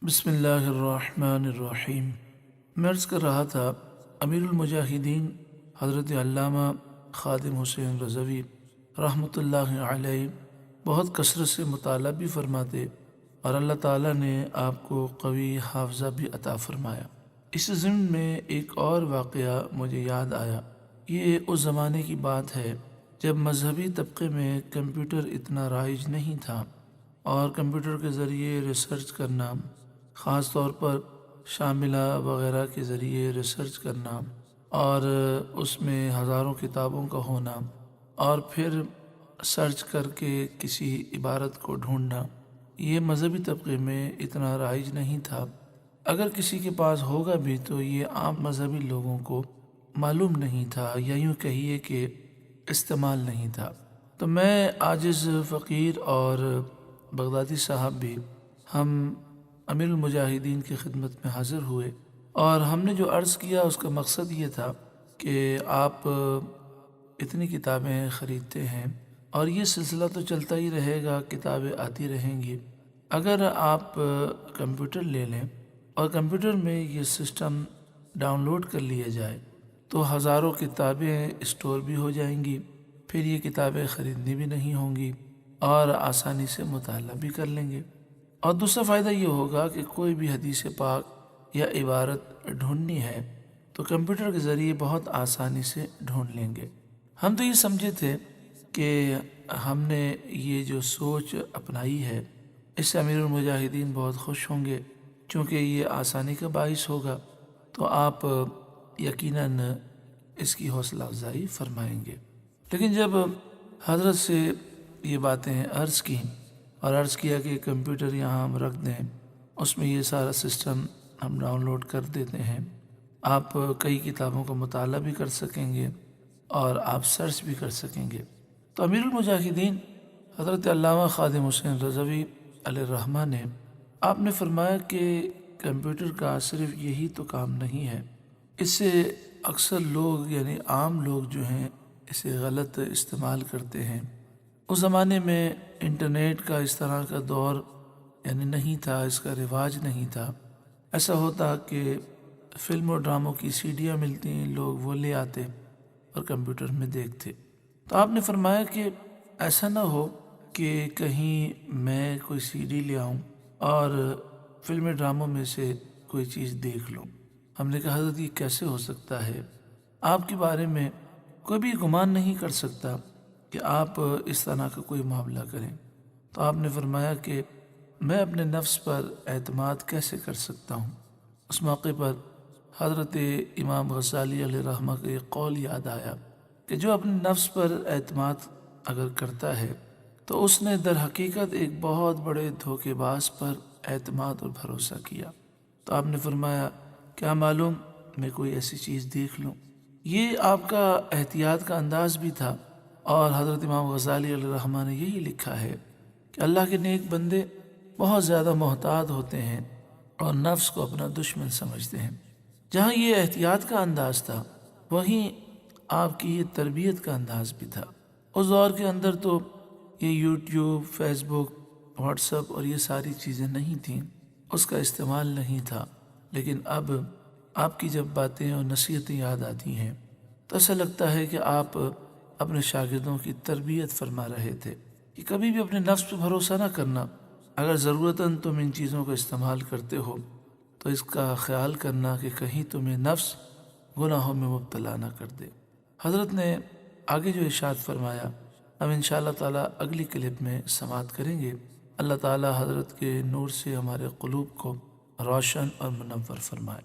بسم اللہ الرحمن الرحیم۔ میں عرض کر رہا تھا امیر المجاہدین حضرت علامہ خادم حسین رضوی رحمۃ اللہ علیہ بہت کثرت سے مطالعہ بھی فرماتے اور اللہ تعالیٰ نے آپ کو قوی حافظہ بھی عطا فرمایا۔ اس ضمن میں ایک اور واقعہ مجھے یاد آیا۔ یہ اس زمانے کی بات ہے جب مذہبی طبقے میں کمپیوٹر اتنا رائج نہیں تھا اور کمپیوٹر کے ذریعے ریسرچ کرنا، خاص طور پر شاملہ وغیرہ کے ذریعے ریسرچ کرنا اور اس میں ہزاروں کتابوں کا ہونا اور پھر سرچ کر کے کسی عبارت کو ڈھونڈنا، یہ مذہبی طبقے میں اتنا رائج نہیں تھا۔ اگر کسی کے پاس ہوگا بھی تو یہ عام مذہبی لوگوں کو معلوم نہیں تھا، یا یوں کہیے کہ استعمال نہیں تھا۔ تو میں عاجز فقیر اور بغدادی صاحب بھی ہم امیر المجاہدین کی خدمت میں حاضر ہوئے، اور ہم نے جو عرض کیا اس کا مقصد یہ تھا کہ آپ اتنی کتابیں خریدتے ہیں اور یہ سلسلہ تو چلتا ہی رہے گا، کتابیں آتی رہیں گی۔ اگر آپ کمپیوٹر لے لیں اور کمپیوٹر میں یہ سسٹم ڈاؤن لوڈ کر لیا جائے تو ہزاروں کتابیں اسٹور بھی ہو جائیں گی، پھر یہ کتابیں خریدنی بھی نہیں ہوں گی اور آسانی سے مطالعہ بھی کر لیں گے۔ اور دوسرا فائدہ یہ ہوگا کہ کوئی بھی حدیث پاک یا عبارت ڈھونڈنی ہے تو کمپیوٹر کے ذریعے بہت آسانی سے ڈھونڈ لیں گے۔ ہم تو یہ سمجھے تھے کہ ہم نے یہ جو سوچ اپنائی ہے اس سے امیر المجاہدین بہت خوش ہوں گے، چونکہ یہ آسانی کا باعث ہوگا، تو آپ یقیناً اس کی حوصلہ افزائی فرمائیں گے۔ لیکن جب حضرت سے یہ باتیں عرض کی اور عرض کیا کہ کمپیوٹر یہاں ہم رکھ دیں، اس میں یہ سارا سسٹم ہم ڈاؤن لوڈ کر دیتے ہیں، آپ کئی کتابوں کا مطالعہ بھی کر سکیں گے اور آپ سرچ بھی کر سکیں گے، تو امیر المجاہدین حضرت علامہ خادم حسین رضوی علیہ الرحمہ نے آپ نے فرمایا کہ کمپیوٹر کا صرف یہی تو کام نہیں ہے، اس سے اکثر لوگ یعنی عام لوگ جو ہیں اسے غلط استعمال کرتے ہیں۔ اس زمانے میں انٹرنیٹ کا اس طرح کا دور یعنی نہیں تھا، اس کا رواج نہیں تھا۔ ایسا ہوتا کہ فلم اور ڈراموں کی سیڈیاں ملتی ہیں، لوگ وہ لے آتے اور کمپیوٹر میں دیکھتے۔ تو آپ نے فرمایا کہ ایسا نہ ہو کہ کہیں میں کوئی سی ڈی لے آؤں اور فلم ڈراموں میں سے کوئی چیز دیکھ لوں۔ ہم نے کہا حضرت یہ کیسے ہو سکتا ہے؟ آپ کے بارے میں کوئی بھی گمان نہیں کر سکتا کہ آپ اس طرح کا کوئی معاملہ کریں۔ تو آپ نے فرمایا کہ میں اپنے نفس پر اعتماد کیسے کر سکتا ہوں؟ اس موقع پر حضرت امام غزالی علیہ الرحمہ کا یہ قول یاد آیا کہ جو اپنے نفس پر اعتماد اگر کرتا ہے تو اس نے در حقیقت ایک بہت بڑے دھوکے باز پر اعتماد اور بھروسہ کیا۔ تو آپ نے فرمایا کیا معلوم میں کوئی ایسی چیز دیکھ لوں۔ یہ آپ کا احتیاط کا انداز بھی تھا، اور حضرت امام غزالی علیہ الرحمہ نے یہی لکھا ہے کہ اللہ کے نیک بندے بہت زیادہ محتاط ہوتے ہیں اور نفس کو اپنا دشمن سمجھتے ہیں۔ جہاں یہ احتیاط کا انداز تھا وہیں آپ کی یہ تربیت کا انداز بھی تھا۔ اس دور کے اندر تو یہ یوٹیوب، فیس بک، واٹس ایپ اور یہ ساری چیزیں نہیں تھیں، اس کا استعمال نہیں تھا، لیکن اب آپ کی جب باتیں اور نصیحتیں یاد آتی ہیں تو ایسا لگتا ہے کہ آپ اپنے شاگردوں کی تربیت فرما رہے تھے کہ کبھی بھی اپنے نفس پہ بھروسہ نہ کرنا، اگر ضرورتاً تم ان چیزوں کا استعمال کرتے ہو تو اس کا خیال کرنا کہ کہیں تمہیں نفس گناہوں میں مبتلا نہ کر دے۔ حضرت نے آگے جو ارشاد فرمایا ہم انشاءاللہ تعالیٰ اگلی کلپ میں سماعت کریں گے۔ اللہ تعالیٰ حضرت کے نور سے ہمارے قلوب کو روشن اور منور فرمائے۔